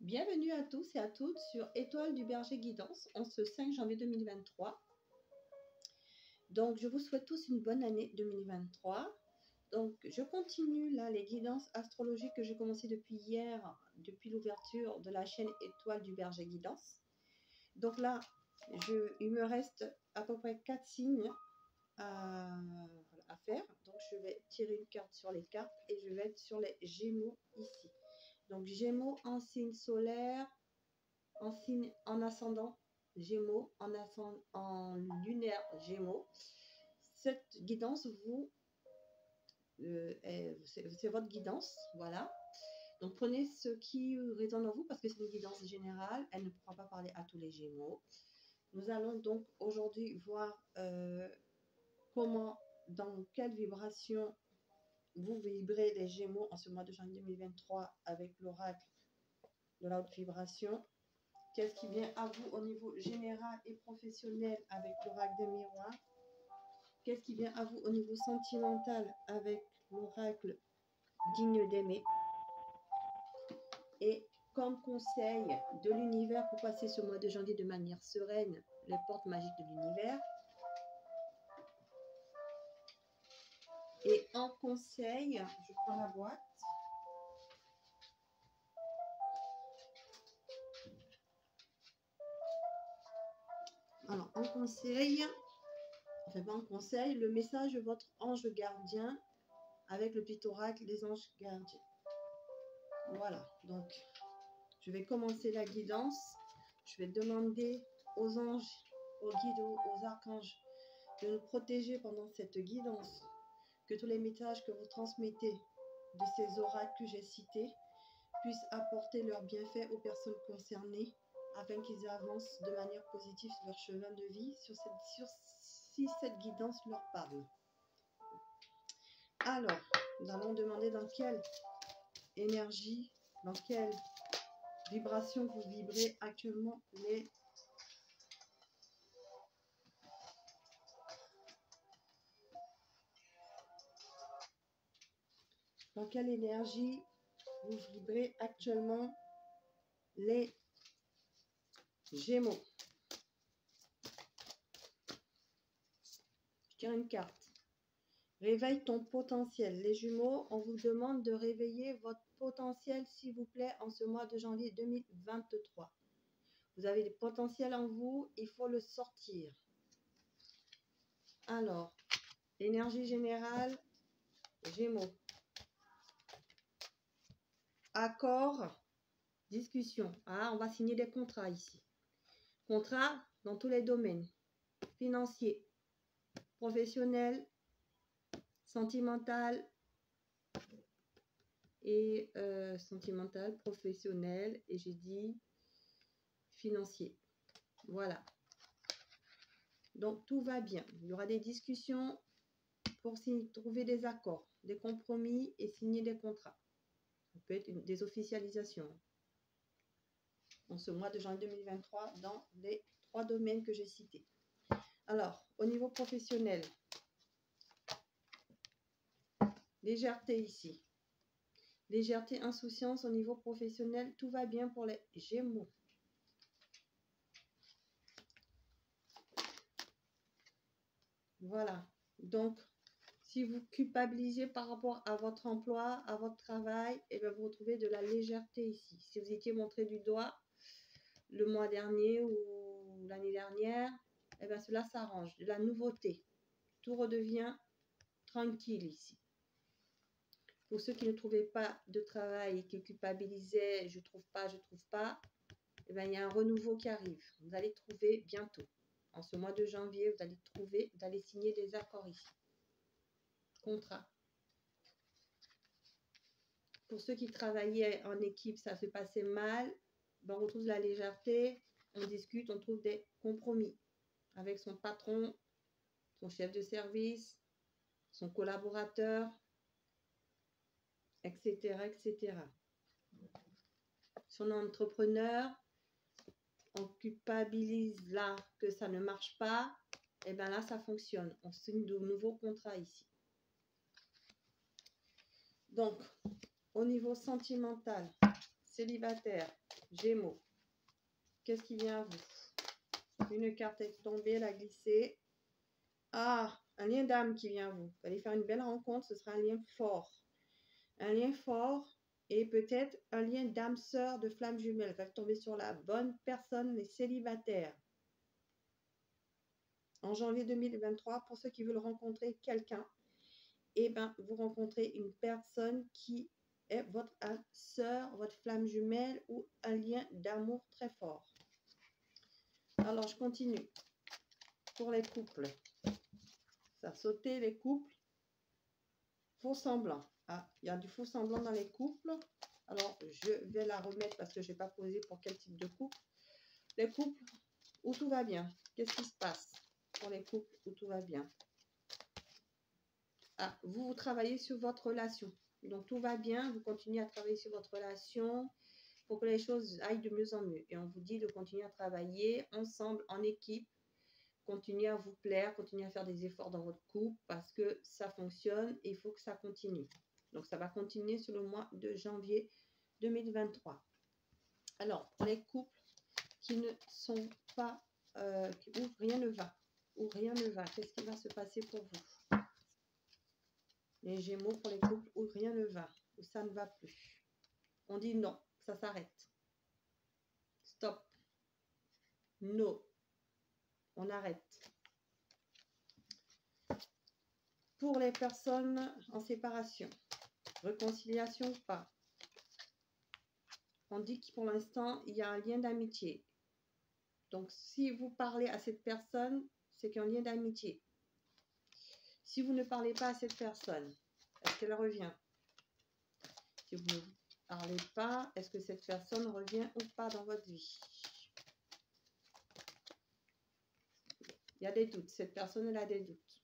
Bienvenue à tous et à toutes sur Étoile du Berger Guidance en ce 5 janvier 2023. Donc, je vous souhaite tous une bonne année 2023. Donc, je continue là les guidances astrologiques que j'ai commencé depuis hier, depuis l'ouverture de la chaîne Étoile du Berger Guidance. Donc là, il me reste à peu près 4 signes à faire. Donc, je vais tirer une carte sur les cartes et je vais être sur les Gémeaux ici. Donc, Gémeaux en signe solaire, en ascendant Gémeaux, en lunaire Gémeaux. Cette guidance c'est votre guidance, voilà. Donc prenez ce qui résonne en vous parce que c'est une guidance générale, elle ne pourra pas parler à tous les Gémeaux. Nous allons donc aujourd'hui voir comment, dans quelle vibration vous vibrez les Gémeaux en ce mois de janvier 2023 avec l'oracle de la haute vibration. Qu'est-ce qui vient à vous au niveau général et professionnel avec l'oracle des miroirs? Qu'est-ce qui vient à vous au niveau sentimental avec l'oracle digne d'aimer? Et comme conseil de l'univers pour passer ce mois de janvier de manière sereine, les portes magiques de l'univers. Et en conseil, je prends la boîte. Alors, en conseil, le message de votre ange gardien avec le petit oracle des anges gardiens. Voilà, donc je vais commencer la guidance. Je vais demander aux anges, aux guides, aux archanges de nous protéger pendant cette guidance. Que tous les messages que vous transmettez de ces oracles que j'ai cités puissent apporter leur bienfait aux personnes concernées afin qu'ils avancent de manière positive sur leur chemin de vie si cette guidance leur parle. Alors, nous allons demander dans quelle énergie, dans quelle vibration vous vibrez actuellement dans quelle énergie vous vibrez actuellement les Gémeaux. Je tire une carte. Réveille ton potentiel. Les Gémeaux, on vous demande de réveiller votre potentiel, s'il vous plaît, en ce mois de janvier 2023. Vous avez des potentiels en vous, il faut le sortir. Alors, énergie générale, Gémeaux. Accord, discussion. Ah, on va signer des contrats ici. Contrats dans tous les domaines. Financier, professionnel, sentimental et professionnel, et j'ai dit financier. Voilà. Donc tout va bien. Il y aura des discussions pour trouver des accords, des compromis et signer des contrats. Ça peut être des officialisations en ce mois de janvier 2023 dans les 3 domaines que j'ai cités. Alors, au niveau professionnel, légèreté ici. Légèreté, insouciance au niveau professionnel, tout va bien pour les Gémeaux. Voilà. Donc, si vous culpabilisez par rapport à votre emploi, à votre travail, et bien vous retrouvez de la légèreté ici. Si vous étiez montré du doigt le mois dernier ou l'année dernière, et bien cela s'arrange. De la nouveauté. Tout redevient tranquille ici. Pour ceux qui ne trouvaient pas de travail et qui culpabilisaient, je trouve pas, et bien il y a un renouveau qui arrive. Vous allez trouver bientôt. En ce mois de janvier, vous allez signer des accords ici. Contrat. Pour ceux qui travaillaient en équipe, ça se passait mal, ben on retrouve la légèreté, on discute, on trouve des compromis avec son patron, son chef de service, son collaborateur, etc., etc. Son entrepreneur, on culpabilise là que ça ne marche pas, et bien là ça fonctionne. On signe de nouveaux contrats ici. Donc, au niveau sentimental, célibataire, Gémeaux. Qu'est-ce qui vient à vous? Une carte est tombée, elle a glissé. Ah, un lien d'âme qui vient à vous. Vous allez faire une belle rencontre, ce sera un lien fort. Un lien fort et peut-être un lien d'âme sœur de flamme jumelle. Vous allez tomber sur la bonne personne, les célibataires. En janvier 2023, pour ceux qui veulent rencontrer quelqu'un, eh ben, vous rencontrez une personne qui est votre âme sœur, votre flamme jumelle ou un lien d'amour très fort. Alors, je continue. Pour les couples. Ça a sauté, les couples. Faux semblant. Ah, il y a du faux semblant dans les couples. Alors, je vais la remettre parce que je n'ai pas posé pour quel type de couple. Les couples où tout va bien. Qu'est-ce qui se passe pour les couples où tout va bien? Ah, vous travaillez sur votre relation. Donc, tout va bien. Vous continuez à travailler sur votre relation pour que les choses aillent de mieux en mieux. Et on vous dit de continuer à travailler ensemble, en équipe. Continuez à vous plaire, continuez à faire des efforts dans votre couple parce que ça fonctionne et il faut que ça continue. Donc, ça va continuer sur le mois de janvier 2023. Alors, pour les couples qui ne sont pas, où rien ne va, qu'est-ce qui va se passer pour vous? Les Gémeaux, pour les couples où rien ne va, où ça ne va plus. On dit non, ça s'arrête. Stop. No. On arrête. Pour les personnes en séparation, réconciliation ou pas, on dit que pour l'instant, il y a un lien d'amitié. Donc, si vous parlez à cette personne, c'est qu'il y a un lien d'amitié. Si vous ne parlez pas à cette personne, est-ce qu'elle revient? Si vous ne parlez pas, est-ce que cette personne revient ou pas dans votre vie? Il y a des doutes. Cette personne, elle a des doutes.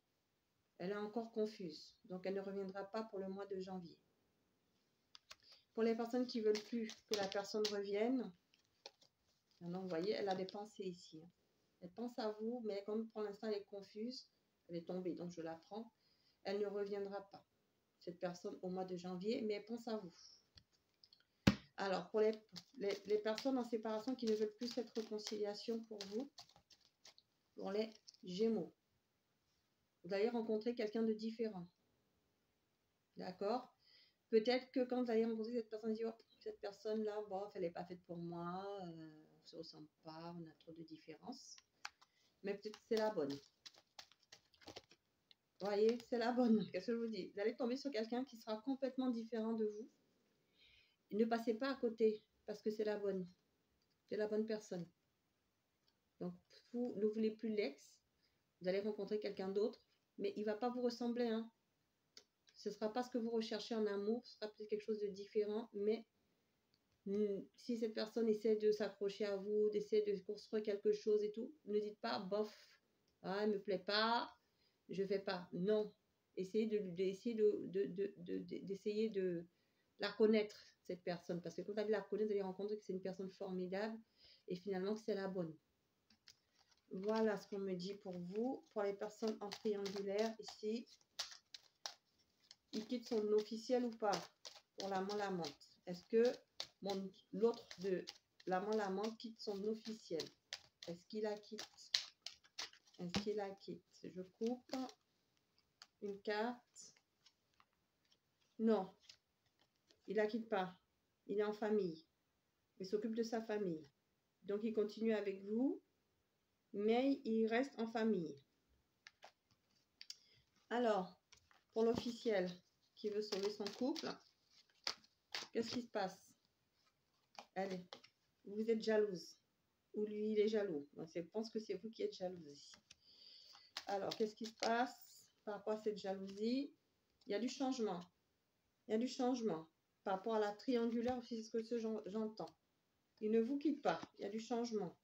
Elle est encore confuse. Donc, elle ne reviendra pas pour le mois de janvier. Pour les personnes qui ne veulent plus que la personne revienne, maintenant, vous voyez, elle a des pensées ici. Elle pense à vous, mais comme pour l'instant, elle est confuse, elle est tombée, donc je la prends. Elle ne reviendra pas, cette personne, au mois de janvier, mais elle pense à vous. Alors, pour les personnes en séparation qui ne veulent plus cette réconciliation pour vous, pour les Gémeaux, vous allez rencontrer quelqu'un de différent. D'accord? Peut-être que quand vous allez rencontrer cette personne, vous dites, oh, cette personne-là, bon, elle n'est pas faite pour moi, on ne se ressemble pas, on a trop de différences. Mais peut-être que c'est la bonne. Vous voyez, c'est la bonne. Qu'est-ce que je vous dis? Vous allez tomber sur quelqu'un qui sera complètement différent de vous. Et ne passez pas à côté, parce que c'est la bonne. C'est la bonne personne. Donc, vous ne voulez plus l'ex. Vous allez rencontrer quelqu'un d'autre, mais il ne va pas vous ressembler. Hein. Ce ne sera pas ce que vous recherchez en amour, ce sera peut-être quelque chose de différent, mais si cette personne essaie de s'accrocher à vous, d'essayer de construire quelque chose et tout, ne dites pas, bof, ah, elle ne me plaît pas, je ne fais pas. Non, essayez d'essayer de la connaître, cette personne, parce que quand vous allez la connaître, vous allez rencontrer que c'est une personne formidable et finalement que c'est la bonne. Voilà ce qu'on me dit pour vous. Pour les personnes en triangulaire, ici, il quitte son officiel ou pas pour l'amant-l'amante. Est-ce que l'autre de l'amant-l'amante quitte son officiel? Est-ce qu'il la quitte? Est-ce qu'il la quitte? Je coupe une carte. Non, il la quitte pas. Il est en famille. Il s'occupe de sa famille. Donc, il continue avec vous, mais il reste en famille. Alors, pour l'officiel qui veut sauver son couple, qu'est-ce qui se passe? Allez, vous êtes jalouse. Ou lui, il est jaloux. Donc, je pense que c'est vous qui êtes jalouse ici. Alors, qu'est-ce qui se passe par rapport à cette jalousie? Il y a du changement. Il y a du changement. Par rapport à la triangulaire aussi, c'est ce que j'entends. Il ne vous quitte pas. Il y a du changement.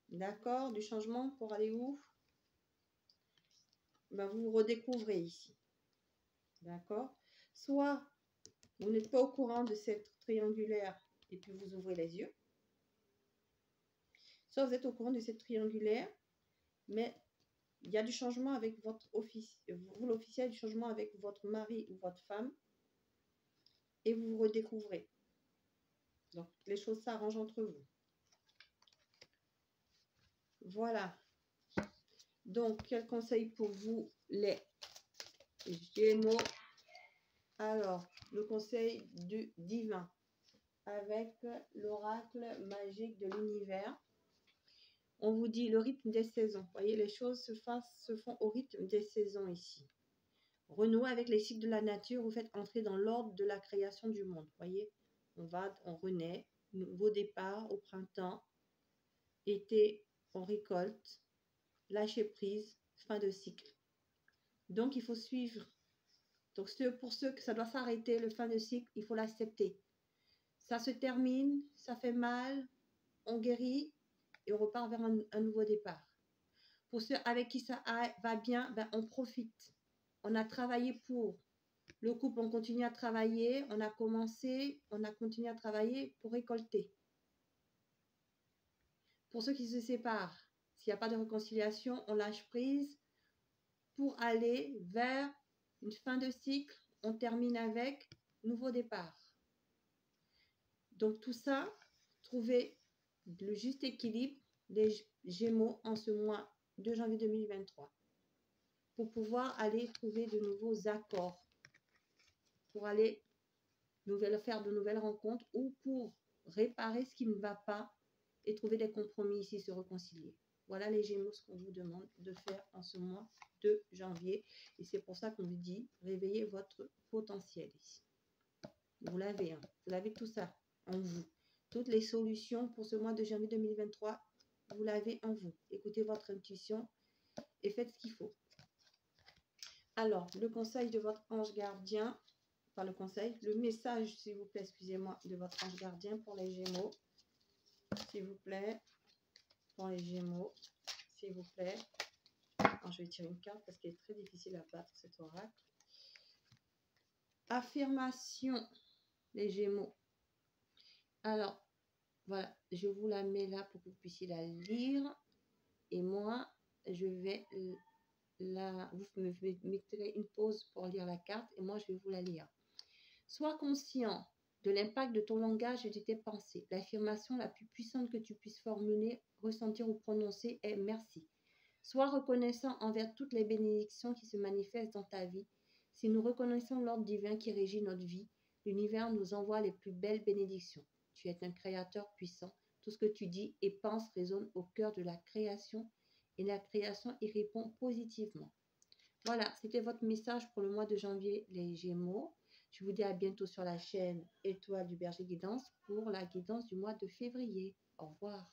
D'accord? Du changement pour aller où? Ben, vous vous redécouvrez ici. D'accord? Soit vous n'êtes pas au courant de cette triangulaire et puis vous ouvrez les yeux. Soit vous êtes au courant de cette triangulaire, mais il y a du changement avec votre officiel, vous l'officiel, du changement avec votre mari ou votre femme, et vous vous redécouvrez. Donc, les choses s'arrangent entre vous. Voilà. Donc, quel conseil pour vous, les Gémeaux? Alors, le conseil du divin avec l'oracle magique de l'univers. On vous dit le rythme des saisons. Vous voyez, les choses se font au rythme des saisons ici. Renouer avec les cycles de la nature, vous faites entrer dans l'ordre de la création du monde. Vous voyez, on renaît, nouveau départ au printemps, été, on récolte, lâcher prise, fin de cycle. Donc, il faut suivre. Donc, pour ceux que ça doit s'arrêter, le fin de cycle, il faut l'accepter. Ça se termine, ça fait mal, on guérit et on repart vers un nouveau départ. Pour ceux avec qui ça va bien, ben, on profite. On a travaillé pour. Le couple, on continue à travailler. On a commencé, on a continué à travailler pour récolter. Pour ceux qui se séparent, s'il n'y a pas de réconciliation, on lâche prise pour aller vers une fin de cycle. On termine avec nouveau départ. Donc tout ça, trouver le juste équilibre des Gémeaux en ce mois de janvier 2023 pour pouvoir aller trouver de nouveaux accords, pour aller faire de nouvelles rencontres ou pour réparer ce qui ne va pas et trouver des compromis ici, se réconcilier. Voilà les Gémeaux, ce qu'on vous demande de faire en ce mois de janvier. Et c'est pour ça qu'on vous dit, réveillez votre potentiel ici. Vous l'avez, hein. Vous l'avez tout ça en vous. Toutes les solutions pour ce mois de janvier 2023, vous l'avez en vous. Écoutez votre intuition et faites ce qu'il faut. Alors, le conseil de votre ange gardien, enfin le conseil, le message, s'il vous plaît, excusez-moi, de votre ange gardien pour les Gémeaux. S'il vous plaît, pour les Gémeaux, s'il vous plaît. Alors, je vais tirer une carte parce qu'elle est très difficile à battre, cet oracle. Affirmation, les Gémeaux. Alors, voilà, je vous la mets là pour que vous puissiez la lire. Et moi, je vais vous me mettrez une pause pour lire la carte et moi, je vais vous la lire. Sois conscient de l'impact de ton langage et de tes pensées. L'affirmation la plus puissante que tu puisses formuler, ressentir ou prononcer est merci. Sois reconnaissant envers toutes les bénédictions qui se manifestent dans ta vie. Si nous reconnaissons l'ordre divin qui régit notre vie, l'univers nous envoie les plus belles bénédictions. Tu es un créateur puissant. Tout ce que tu dis et penses résonne au cœur de la création et la création y répond positivement. Voilà, c'était votre message pour le mois de janvier, les Gémeaux. Je vous dis à bientôt sur la chaîne Étoile du Berger Guidance pour la guidance du mois de février. Au revoir.